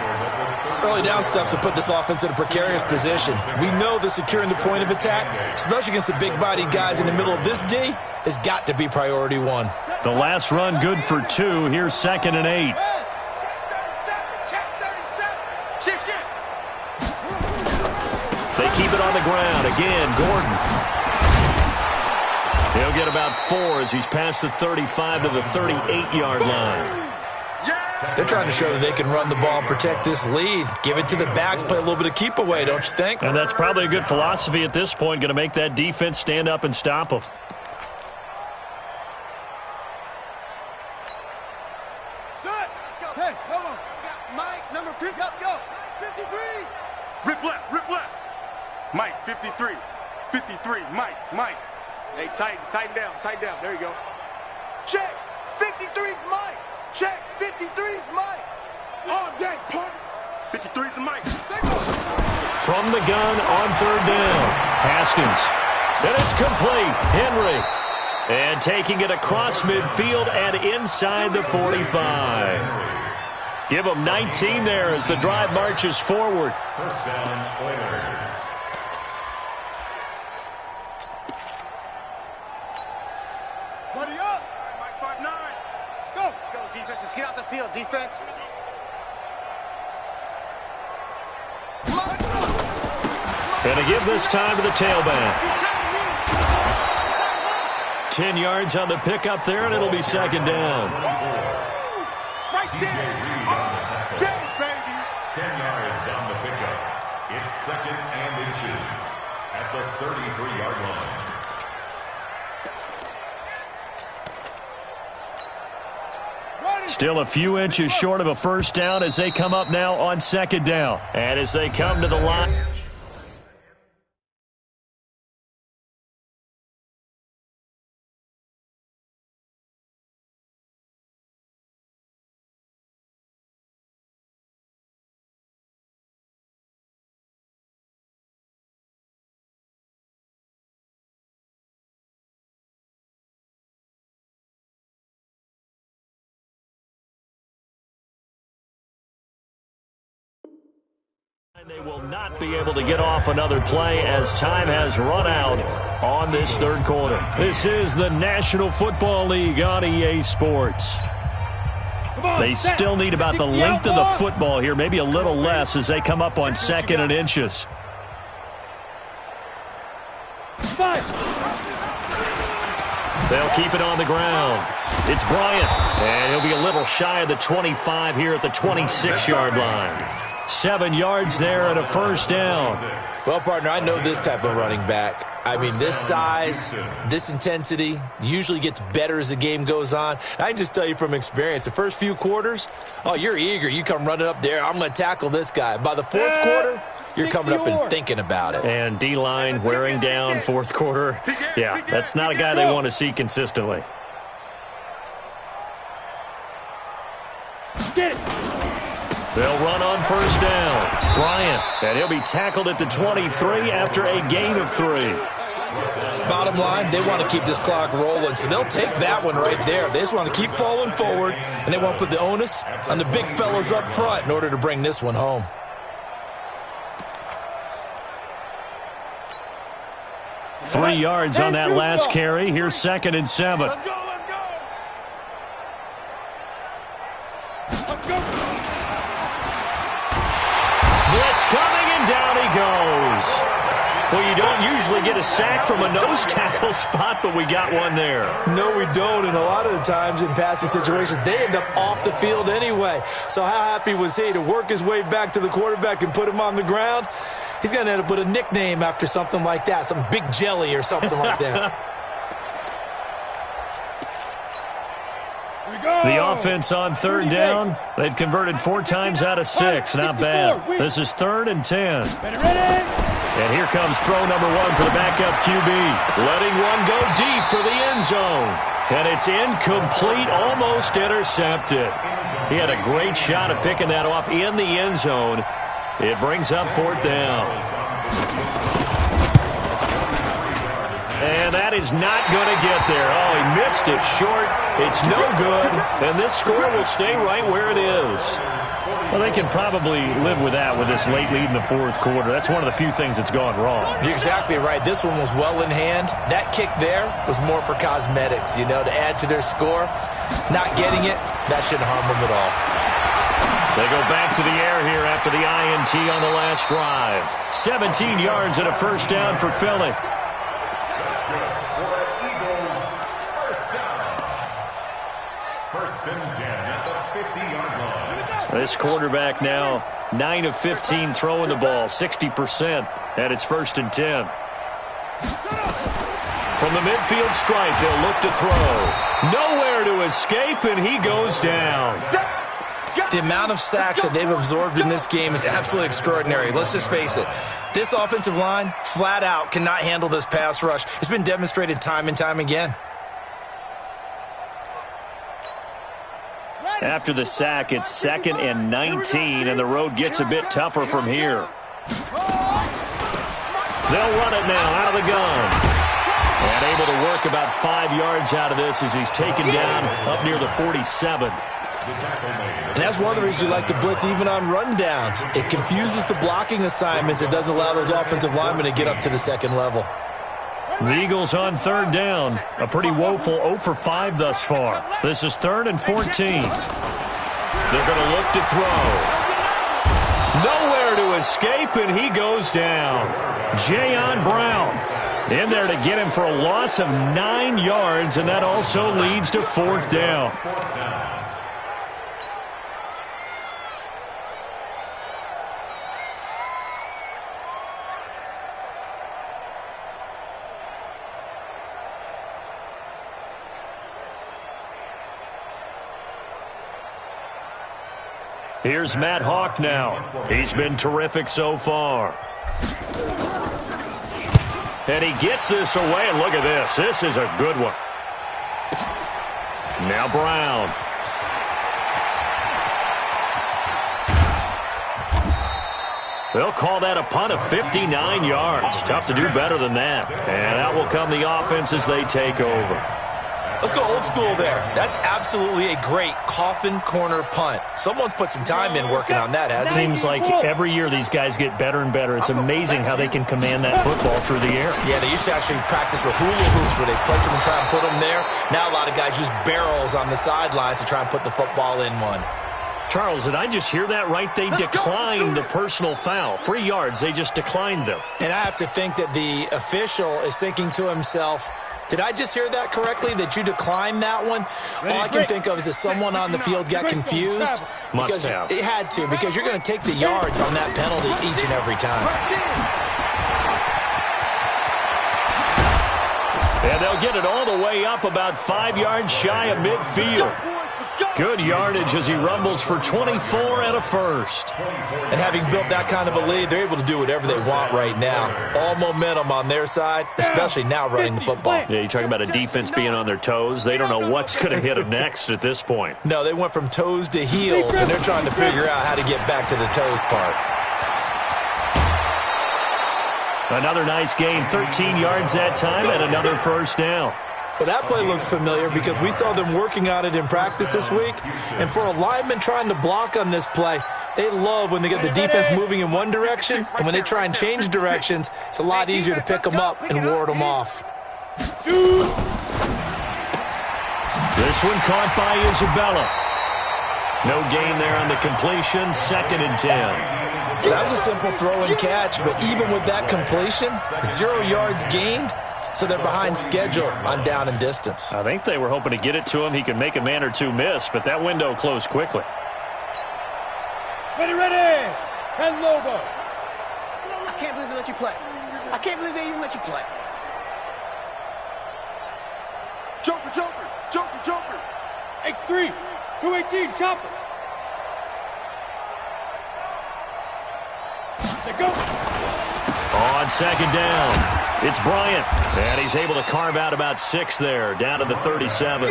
Early down stuff to put this offense in a precarious position. We know that securing the point of attack, especially against the big-bodied guys in the middle of this D, has got to be priority one. The last run good for 2. Here's 2nd and 8. They keep it on the ground. Again, Gordon. He'll get about 4 as he's past the 35 to the 38-yard line. They're trying to show that they can run the ball and protect this lead. Give it to the backs, play a little bit of keep away, don't you think? And that's probably a good philosophy at this point, going to make that defense stand up and stop them. Hey, come on. Mike, number 50. Go. Mike, 53. Rip left. Mike, 53. 53, Mike. Hey, tighten down. There you go. Check. 53's Mike. Check. 53's Mike. All day, punk. 53's the Mike. From the gun on third down, Haskins. And it's complete. Henry. And taking it across midfield and inside the 45. Give them 19 there as the drive marches forward. First down, Oilers. Buddy up. Mike 5'9". Go. Let's go, defense. Let's get out the field, defense. Gonna give this time to the tailback. 10 yards on the pickup there, and it'll be second down. Right there. Baby. 10 yards on the pickup. It's second and inches at the 33-yard line. Still a few inches short of a first down as they come up now on second down. And as they come to the line. They will not be able to get off another play as time has run out on this third quarter. This is the National Football League on EA Sports. They still need about the length of the football here, maybe a little less as they come up on second and inches. They'll keep it on the ground. It's Bryant, and he'll be a little shy of the 25 here at the 26-yard line. 7 yards there and a first down. Well, partner, I know this type of running back. I mean, this size, this intensity usually gets better as the game goes on. I can just tell you from experience, the first few quarters, oh, you're eager. You come running up there, I'm going to tackle this guy. By the fourth quarter, you're coming up and thinking about it. And D-line wearing down fourth quarter. Yeah, that's not a guy they want to see consistently. Get it. They'll run on first down. Bryant, and he'll be tackled at the 23 after a gain of 3. Bottom line, they want to keep this clock rolling, so they'll take that one right there. They just want to keep falling forward, and they want to put the onus on the big fellas up front in order to bring this one home. Three yards on that last carry. Here's second and 7. Let's go. Blitz coming, and down he goes. Well, you don't usually get a sack from a nose tackle spot, but we got one there. No, we don't, and a lot of the times in passing situations, they end up off the field anyway. So how happy was he to work his way back to the quarterback and put him on the ground? He's going to end up with a nickname after something like that, some Big Jelly or something like that. The offense on third down, they've converted 4 times out of 6. Not bad. This is 3rd and 10. And here comes throw number 1 for the backup QB. Letting one go deep for the end zone. And it's incomplete, almost intercepted. He had a great shot at picking that off in the end zone. It brings up 4th down. And that is not going to get there. Oh, he missed it short. It's no good. And this score will stay right where it is. Well, they can probably live with that with this late lead in the 4th quarter. That's one of the few things that's gone wrong. You're exactly right. This one was well in hand. That kick there was more for cosmetics, to add to their score. Not getting it, that shouldn't harm them at all. They go back to the air here after the INT on the last drive. 17 yards and a first down for Philly. First and 10 at the 50-yard line. This quarterback now 9 of 15 throwing the ball, 60%, and it's 1st and 10. From the midfield stripe, they'll look to throw. Nowhere to escape, and he goes down. The amount of sacks that they've absorbed in this game is absolutely extraordinary. Let's just face it. This offensive line, flat out, cannot handle this pass rush. It's been demonstrated time and time again. After the sack, it's 2nd and 19, and the road gets a bit tougher from here. They'll run it now out of the gun. And able to work about 5 yards out of this as he's taken down up near the 47. And that's one of the reasons you like to blitz even on rundowns. It confuses the blocking assignments. It doesn't allow those offensive linemen to get up to the second level. The Eagles on 3rd down. A pretty woeful 0 for 5 thus far. This is 3rd and 14. They're going to look to throw. Nowhere to escape, and he goes down. Jayon Brown in there to get him for a loss of 9 yards, and that also leads to 4th down. Here's Matt Hawk now. He's been terrific so far. And he gets this away, and look at this. This is a good one. Now Brown. They'll call that a punt of 59 yards. Tough to do better than that. And out will come the offense as they take over. Let's go old school there. That's absolutely a great coffin corner punt. Someone's put some time in working on that, hasn't it? Seems like every year these guys get better and better. It's amazing how they can command that football through the air. Yeah, they used to actually practice with hula hoops where they place them and try and put them there. Now a lot of guys use barrels on the sidelines to try and put the football in one. Charles, did I just hear that right? They declined the personal foul. 3 yards, they just declined them. And I have to think that the official is thinking to himself, did I just hear that correctly, that you declined that one? All I can think of is that someone on the field got confused. Must have. It had to, because you're going to take the yards on that penalty each and every time. And they'll get it all the way up about 5 yards shy of midfield. Good yardage as he rumbles for 24 and a first. And having built that kind of a lead, they're able to do whatever they want right now. All momentum on their side, especially now running the football. Yeah, you talk about a defense being on their toes. They don't know what's going to hit them next at this point. No, they went from toes to heels, and they're trying to figure out how to get back to the toes part. Another nice gain, 13 yards that time, and another first down. Well, that play looks familiar because we saw them working on it in practice this week. And for a lineman trying to block on this play, they love when they get the defense moving in one direction. And when they try and change directions, it's a lot easier to pick them up and ward them off. This one caught by Isabella. No gain there on the completion, 2nd and 10. That was a simple throw and catch, but even with that completion, 0 yards gained. So they're behind schedule on down and distance. I think they were hoping to get it to him. He could make a man or two miss, but that window closed quickly. Ready, ready! 10 Lobo. I can't believe they let you play. I can't believe they even let you play. Joker, Joker, Joker, Joker. X3, 218, chopper. Let's go. On 2nd down. It's Bryant, and he's able to carve out about 6 there, down to the 37.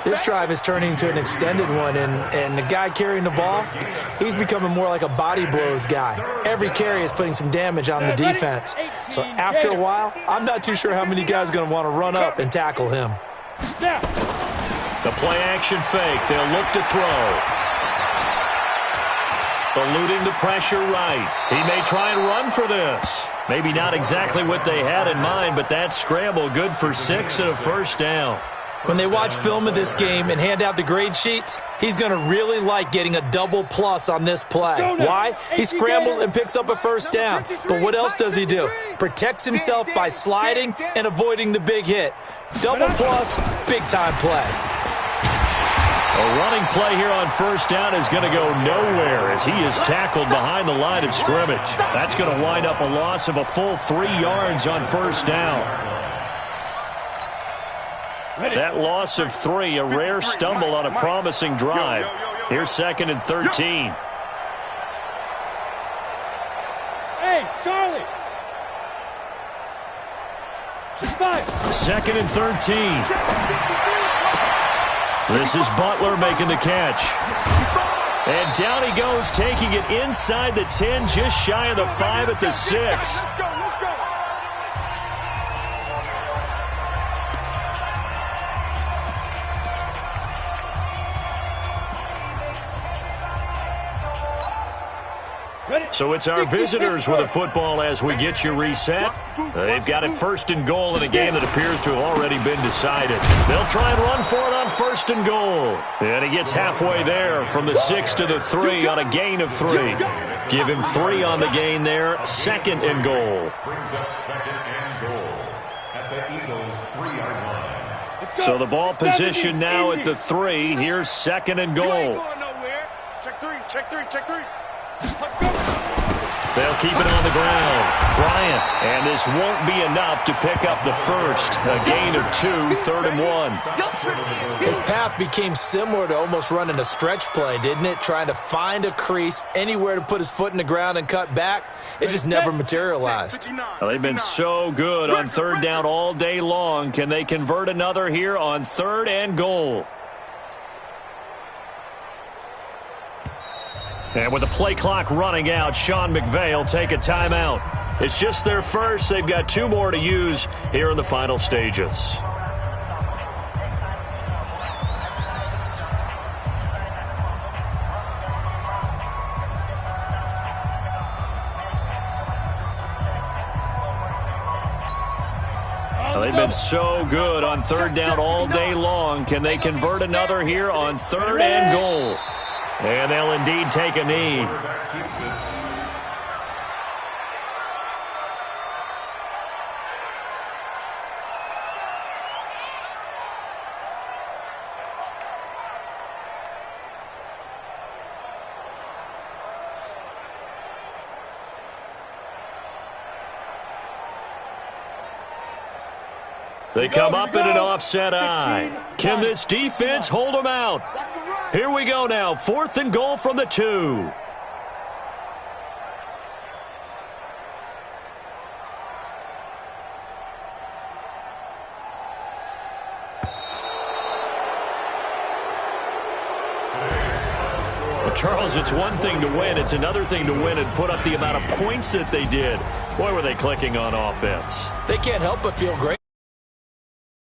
This drive is turning into an extended one, and the guy carrying the ball, he's becoming more like a body blows guy. Every carry is putting some damage on the defense. So after a while, I'm not too sure how many guys are going to want to run up and tackle him. The play-action fake. They'll look to throw. Eluding the pressure right. He may try and run for this. Maybe not exactly what they had in mind, but that scramble good for 6 and a first down. When they watch film of this game and hand out the grade sheets, he's going to really like getting a double plus on this play. Why? He scrambles and picks up a first down. But what else does he do? Protects himself by sliding and avoiding the big hit. Double plus, big-time play. A running play here on first down is going to go nowhere as he is tackled behind the line of scrimmage. That's going to wind up a loss of a full 3 yards on first down. That loss of 3, a rare stumble on a promising drive. Here's 2nd and 13. Hey, Charlie. 2nd and 13. This is Butler making the catch. And down he goes, taking it inside the 10, just shy of the 5 at the 6. Let's go. So it's our visitors with a football as we get you reset. They've got it 1st and goal in a game that appears to have already been decided. They'll try and run for it on 1st and goal. And he gets halfway there from the 6 to the 3 on a gain of 3. Give him 3 on the gain there, 2nd and goal. Brings up 2nd and goal at the Eagles' 3-yard line. So the ball position now at the 3. Here's 2nd and goal. You ain't going nowhere. Check three. They'll keep it on the ground. Bryant, and this won't be enough to pick up the first. A gain of 2, 3rd and 1. His path became similar to almost running a stretch play, didn't it? Trying to find a crease, anywhere to put his foot in the ground and cut back. It just never materialized. Well, they've been so good on 3rd down all day long. Can they convert another here on 3rd and goal? And with the play clock running out, Sean McVay will take a timeout. It's just their first. They've got 2 more to use here in the final stages. Well, they've been so good on 3rd down all day long. Can they convert another here on 3rd and goal? And they'll indeed take a knee. They come up in an offset eye. Can this defense hold them out? Here we go now. 4th and goal from the 2. Well, Charles, it's one thing to win. It's another thing to win and put up the amount of points that they did. Boy, were they clicking on offense. They can't help but feel great.